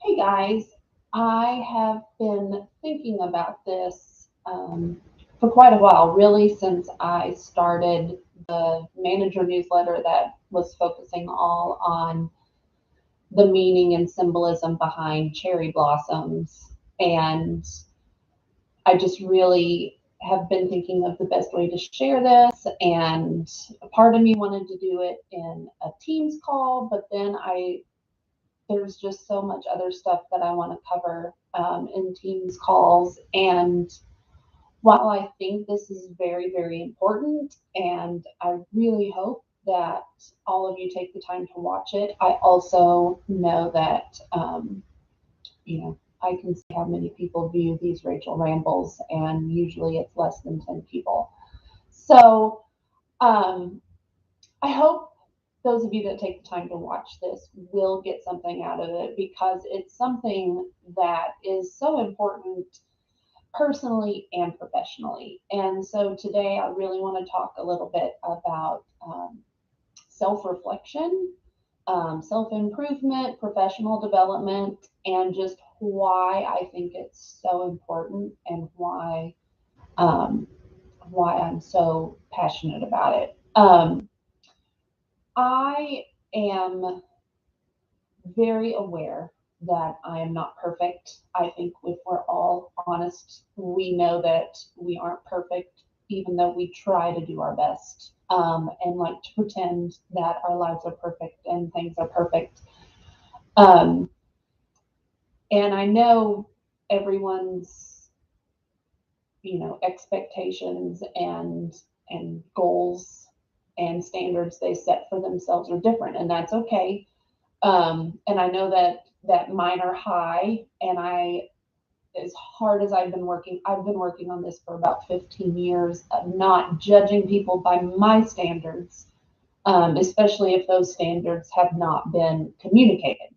Hey guys, I have been thinking about this for quite a while, really, since I started the manager newsletter that was focusing all on the meaning and symbolism behind cherry blossoms. And I just really have been thinking of the best way to share this. And a part of me wanted to do it in a Teams call, but then there's just so much other stuff that I want to cover in Teams calls. And while I think this is very, very important, and I really hope that all of you take the time to watch it, I also know that, I can see how many people view these Rachel Rambles, and usually it's less than 10 people. So um, I hope those of you that take the time to watch this will get something out of it because it's something that is so important personally and professionally. And so today I really want to talk a little bit about self reflection, self improvement, professional development, and just why I think it's so important and um, why I'm so passionate about it. I am very aware that I am not perfect. I think if we're all honest, we know that we aren't perfect, even though we try to do our best and like to pretend that our lives are perfect and things are perfect. Um, and I know everyone's, expectations and goals and standards they set for themselves are different, and that's okay. And I know that mine are high, and as hard as I've been working on this for about 15 years of not judging people by my standards, especially if those standards have not been communicated.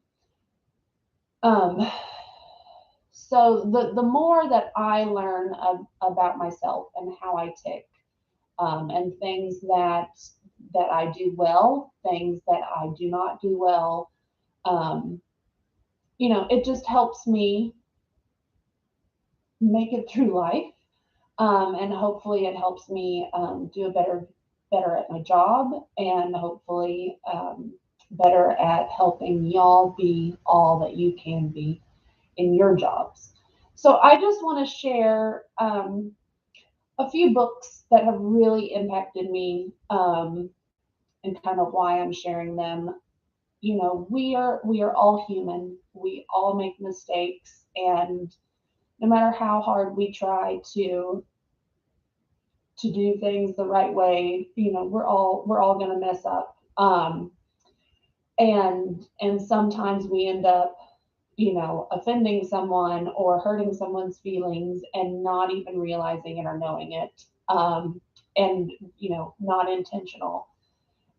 Um, so the more that I learn about myself and how I tick, and things that I do well, things that I do not do well, um, it just helps me make it through life. And hopefully it helps me do a better at my job, and hopefully better at helping y'all be all that you can be in your jobs. So I just want to share a few books that have really impacted me, and kind of why I'm sharing them. We are all human. We all make mistakes, and no matter how hard we try to do things the right way, we're all going to mess up. And sometimes we end up, offending someone or hurting someone's feelings and not even realizing it or knowing it. And not intentional.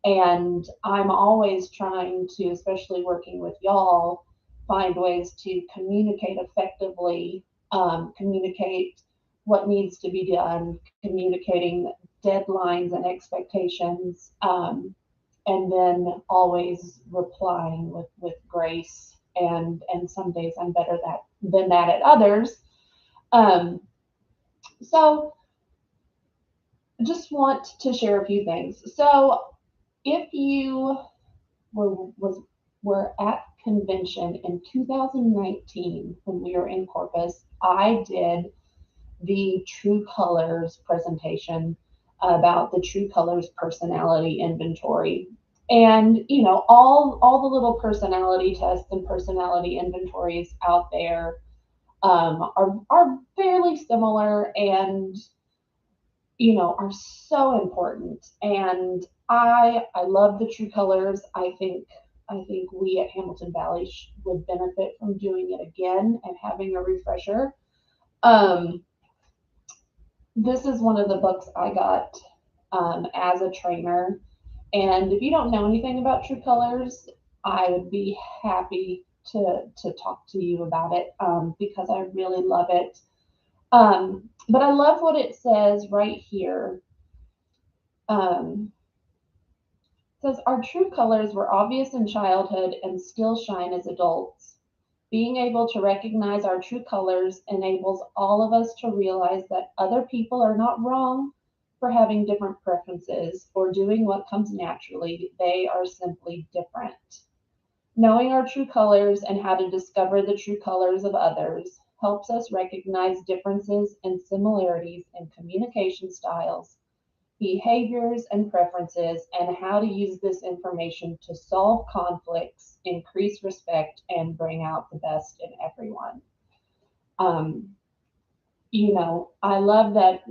And I'm always trying to, especially working with y'all, find ways to communicate effectively, communicate what needs to be done, communicating deadlines and expectations, and then always replying with grace. And some days I'm better than that at others. Um, so just want to share a few things. So if you were was were at convention in 2019 when we were in Corpus, I did the True Colors presentation about the True Colors personality inventory. And all the little personality tests and personality inventories out there are fairly similar, and are so important. And I love the True Colors. I think we at Hamilton Valley would benefit from doing it again and having a refresher. Um, this is one of the books I got as a trainer. And if you don't know anything about True Colors, I would be happy to talk to you about it, because I really love it. But I love what it says right here. It says our true colors were obvious in childhood and still shine as adults. Being able to recognize our true colors enables all of us to realize that other people are not wrong for having different preferences or doing what comes naturally. They are simply different. Knowing our true colors and how to discover the true colors of others helps us recognize differences and similarities in communication styles, behaviors, and preferences, and how to use this information to solve conflicts, increase respect, and bring out the best in everyone. Um, I love that,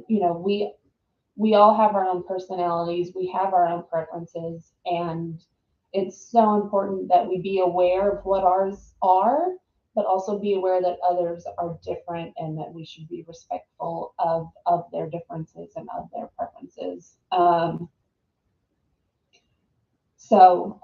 we all have our own personalities, we have our own preferences, and it's so important that we be aware of what ours are, but also be aware that others are different and that we should be respectful of their differences and of their preferences. So,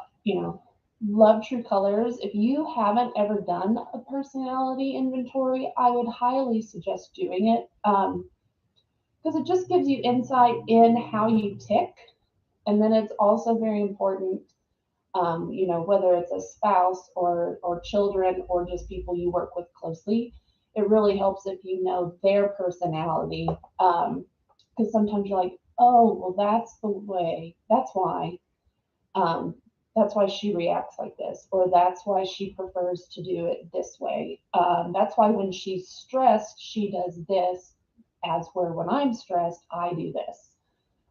love true colors. If you haven't ever done a personality inventory, I would highly suggest doing it. Because it just gives you insight in how you tick. And then it's also very important, whether it's a spouse or children or just people you work with closely, it really helps if you know their personality. Because sometimes you're like, oh, well, that's the way, um, that's why she reacts like this, or that's why she prefers to do it this way. That's why when she's stressed, she does this, as where when I'm stressed, I do this.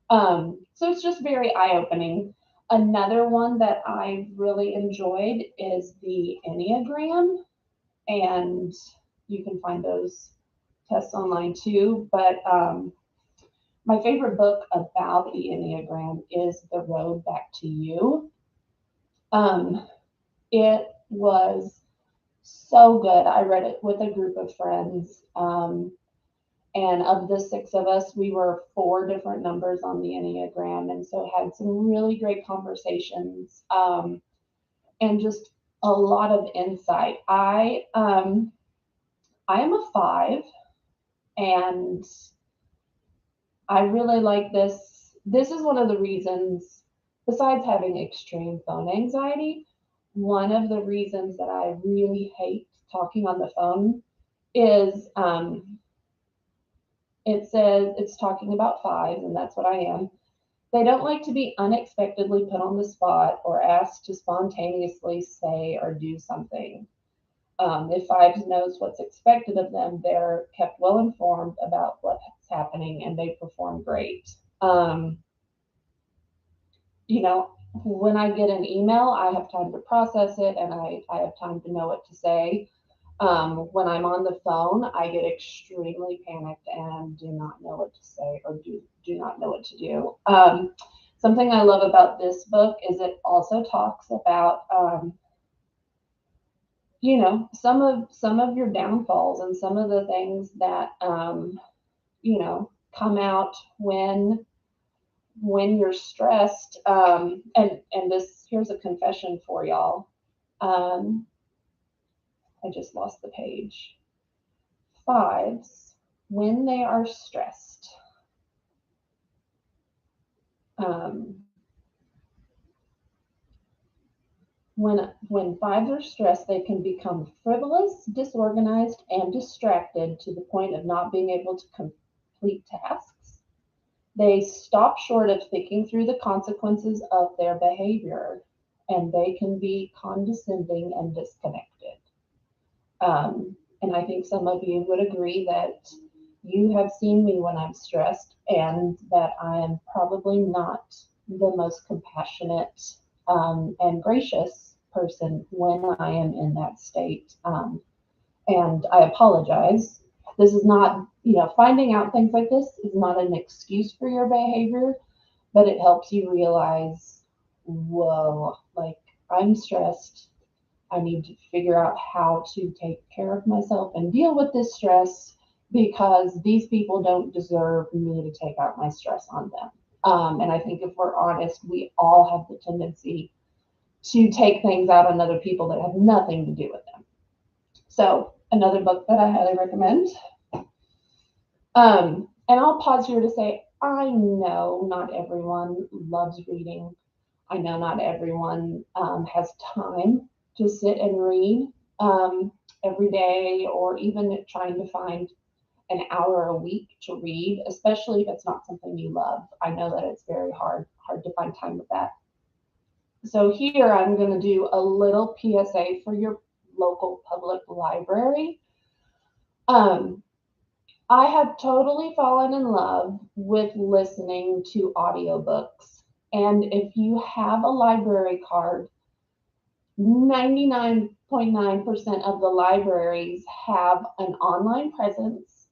So it's just very eye opening. Another one that I really enjoyed is the Enneagram, and you can find those tests online too. But my favorite book about the Enneagram is The Road Back to You. Um, it was so good. I read it with a group of friends. And of the six of us, we were four different numbers on the Enneagram. And so had some really great conversations, and just a lot of insight. I am a 5, and I really like this. This is one of the reasons, besides having extreme phone anxiety, one of the reasons that I really hate talking on the phone is, it says it's talking about 5s, and that's what I am. They don't like to be unexpectedly put on the spot or asked to spontaneously say or do something. If 5s knows what's expected of them, they're kept well informed about what's happening and they perform great. Um, when I get an email, I have time to process it and I have time to know what to say. When I'm on the phone, I get extremely panicked and do not know what to say or do not know what to do. Something I love about this book is it also talks about, some of your downfalls and some of the things that, come out when you're stressed. And this, here's a confession for y'all. Um, I just lost the page. 5s, when they are stressed, um, when 5s are stressed, they can become frivolous, disorganized, and distracted to the point of not being able to complete tasks. They stop short of thinking through the consequences of their behavior, and they can be condescending and disconnected. And I think some of you would agree that you have seen me when I'm stressed, and that I am probably not the most compassionate, and gracious person when I am in that state. And I apologize. This is not, finding out things like this is not an excuse for your behavior, but it helps you realize, whoa, like I'm stressed. I need to figure out how to take care of myself and deal with this stress, because these people don't deserve me to take out my stress on them. And I think if we're honest, we all have the tendency to take things out on other people that have nothing to do with them. So another book that I highly recommend. And I'll pause here to say, I know not everyone loves reading. I know not everyone has time to sit and read. every day, or even trying to find an hour a week to read, especially if it's not something you love. I know that it's very hard to find time with that. So here I'm going to do a little PSA for your local public library. Um, I have totally fallen in love with listening to audiobooks. And if you have a library card, 99.9% of the libraries have an online presence,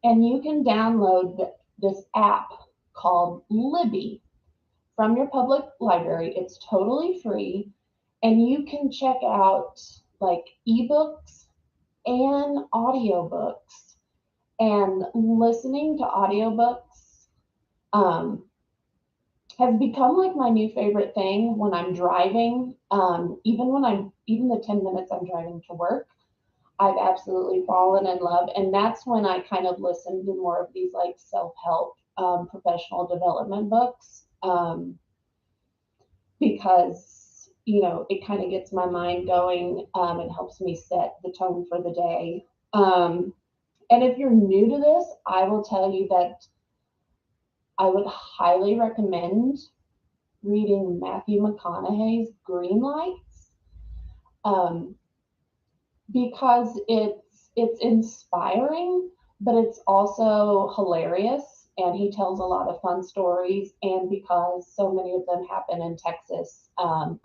and you can download this app called Libby from your public library. It's totally free, and you can check out like ebooks and audiobooks. And listening to audiobooks um, has become like my new favorite thing when I'm driving. Even the 10 minutes I'm driving to work, I've absolutely fallen in love. And that's when I kind of listen to more of these like self help, professional development books, because, it kind of gets my mind going. It helps me set the tone for the day. And if you're new to this, I will tell you that I would highly recommend reading Matthew McConaughey's Green Lights, um, because it's inspiring, but it's also hilarious, and he tells a lot of fun stories. And because so many of them happen in Texas, I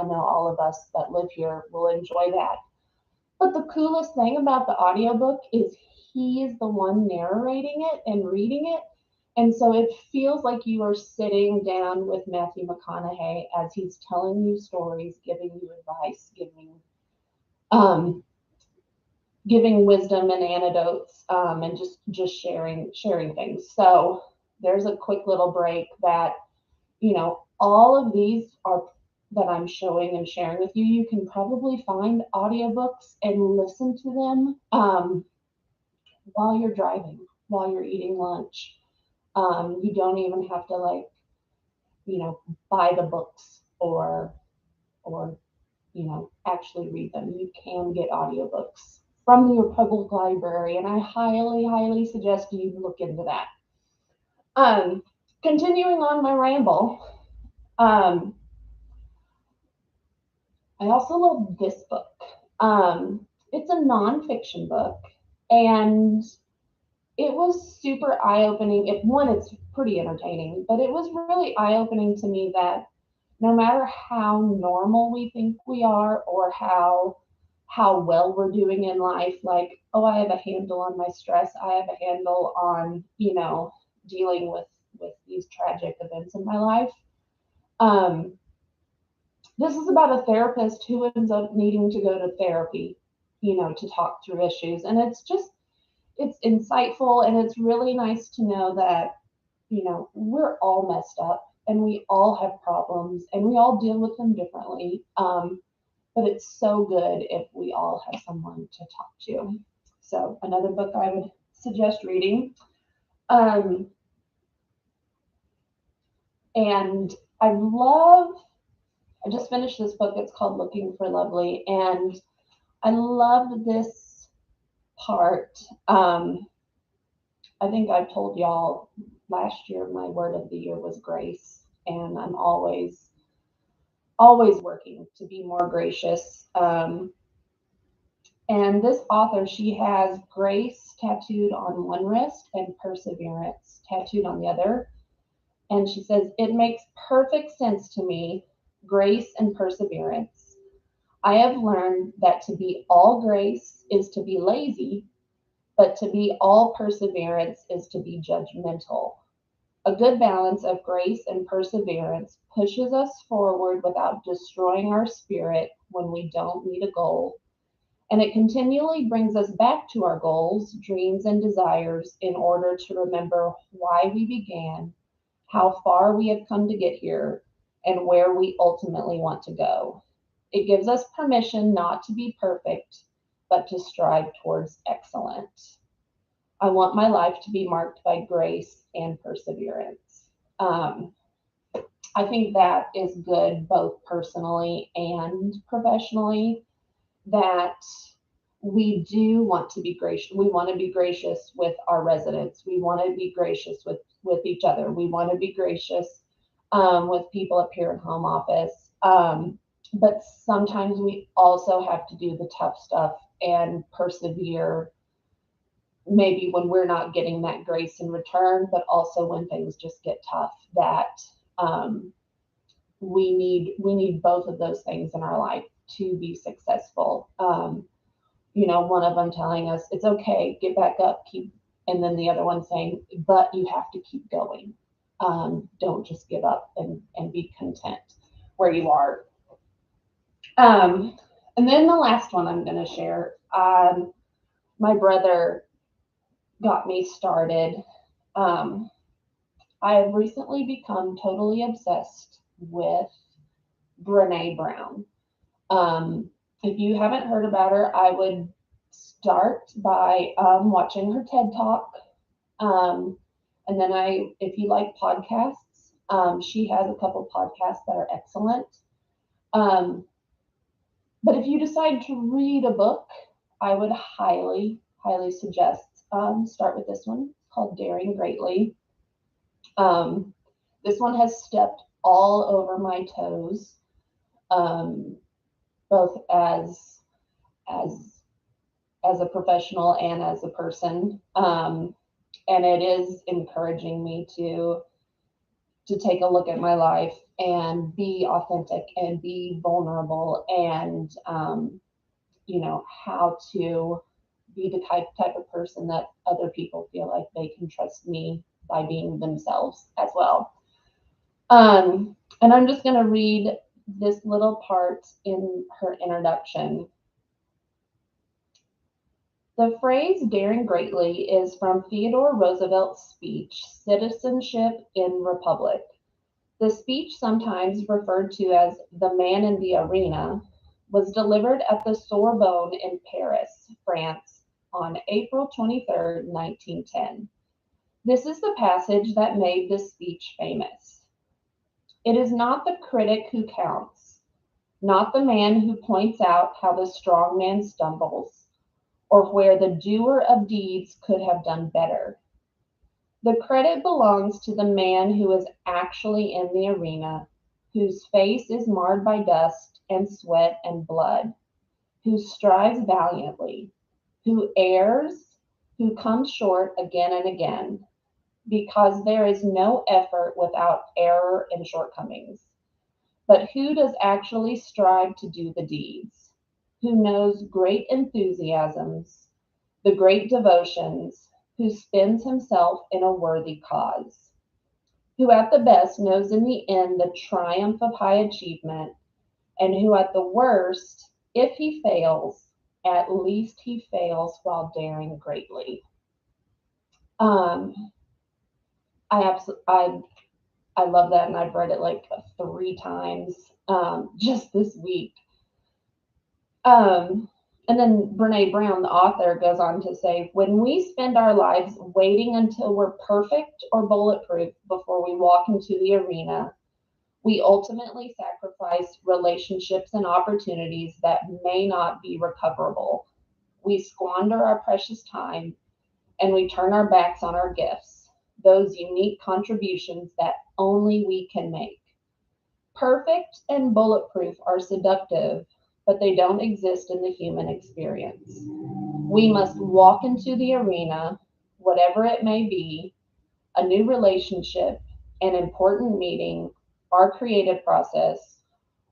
know all of us that live here will enjoy that. But the coolest thing about the audiobook is he is the one narrating it and reading it. And so it feels like you are sitting down with Matthew McConaughey as he's telling you stories, giving you advice, um, giving wisdom and anecdotes, and just sharing things. So there's a quick little break that, all of these are that I'm showing and sharing with you. You can probably find audiobooks and listen to them while you're driving, while you're eating lunch. You don't even have to buy the books or actually read them. You can get audiobooks from your public library, and I highly, highly suggest you look into that. Um, Continuing on my ramble, um, I also love this book. It's a nonfiction book, and it was super eye opening. If one, it's pretty entertaining, but it was really eye opening to me that no matter how normal we think we are, or how well we're doing in life, like, oh, I have a handle on my stress, I have a handle on dealing with these tragic events in my life. Um, this is about a therapist who ends up needing to go to therapy, to talk through issues, and it's insightful, and it's really nice to know that we're all messed up, and we all have problems, and we all deal with them differently. But it's so good if we all have someone to talk to. So another book I would suggest reading. Um, and I just finished this book. It's called Looking for Lovely. And I love this part. I think I've told y'all last year my word of the year was grace. And I'm always working to be more gracious. And this author, she has grace tattooed on one wrist and perseverance tattooed on the other. And she says, it makes perfect sense to me, grace and perseverance. I have learned that to be all grace is to be lazy, but to be all perseverance is to be judgmental. A good balance of grace and perseverance pushes us forward without destroying our spirit when we don't meet a goal, and it continually brings us back to our goals, dreams, and desires in order to remember why we began, how far we have come to get here, and where we ultimately want to go. It gives us permission not to be perfect, but to strive towards excellence. I want my life to be marked by grace and perseverance. Um, I think that is good both personally and professionally, that we do want to be gracious. We want to be gracious with our residents. We want to be gracious with each other. We want to be gracious with people up here in home office. But sometimes we also have to do the tough stuff and persevere, maybe when we're not getting that grace in return, but also when things just get tough, that um, we need both of those things in our life to be successful. One of them telling us it's okay, get back up, keep, and then the other one saying, but you have to keep going. Don't just give up and be content where you are. And then the last one I'm going to share. My brother got me started. Um, I have recently become totally obsessed with Brene Brown. If you haven't heard about her, I would start by watching her TED Talk. Um, and then if you like podcasts, she has a couple podcasts that are excellent. Um, but if you decide to read a book, I would highly, highly suggest start with this one called Daring Greatly. Um, this one has stepped all over my toes, um, both as as a professional and as a person. And it is encouraging me to take a look at my life and be authentic and be vulnerable, and how to be the type of person that other people feel like they can trust me by being themselves as well. And I'm just going to read this little part in her introduction. The phrase daring greatly is from Theodore Roosevelt's speech, Citizenship in Republic. The speech, sometimes referred to as the Man in the Arena, was delivered at the Sorbonne in Paris, France, on April 23, 1910. This is the passage that made the speech famous. It is not the critic who counts, not the man who points out how the strong man stumbles, or where the doer of deeds could have done better. The credit belongs to the man who is actually in the arena, whose face is marred by dust and sweat and blood, who strives valiantly, who errs, who comes short again and again, because there is no effort without error and shortcomings. But who does actually strive to do the deeds? Who knows great enthusiasms, the great devotions, who spends himself in a worthy cause? Who at the best knows in the end the triumph of high achievement, and who at the worst, if he fails, at least he fails while daring greatly. Um, I love that, and I've read it like 3 times just this week. Um, and then Brene Brown, the author, goes on to say, when we spend our lives waiting until we're perfect or bulletproof before we walk into the arena, we ultimately sacrifice relationships and opportunities that may not be recoverable. We squander our precious time, and we turn our backs on our gifts, those unique contributions that only we can make. Perfect and bulletproof are seductive, but they don't exist in the human experience. We must walk into the arena, whatever it may be, a new relationship, an important meeting, our creative process,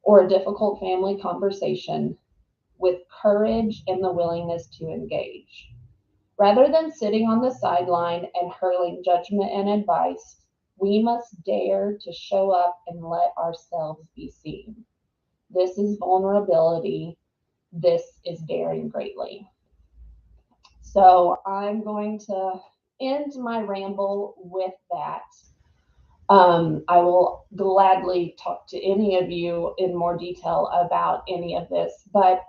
or a difficult family conversation, with courage and the willingness to engage. Rather than sitting on the sideline and hurling judgment and advice, we must dare to show up and let ourselves be seen. This is vulnerability. This is daring greatly. So I'm going to end my ramble with that. I will gladly talk to any of you in more detail about any of this, but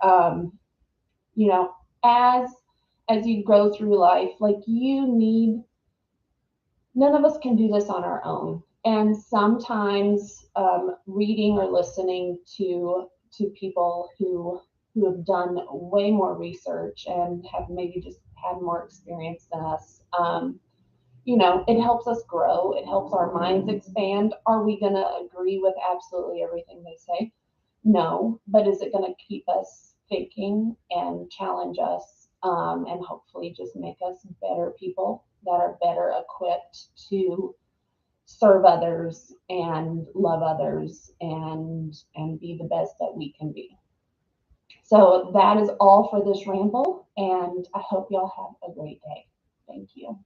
you know, as you go through life, like none of us can do this on our own. And sometimes reading or listening to people who who have done way more research and have maybe just had more experience than us. It helps us grow. It helps our minds expand. Are we going to agree with absolutely everything they say? No, but is it going to keep us thinking and challenge us, and hopefully just make us better people that are better equipped to serve others and love others and be the best that we can be. So that is all for this ramble, and I hope y'all have a great day. Thank you.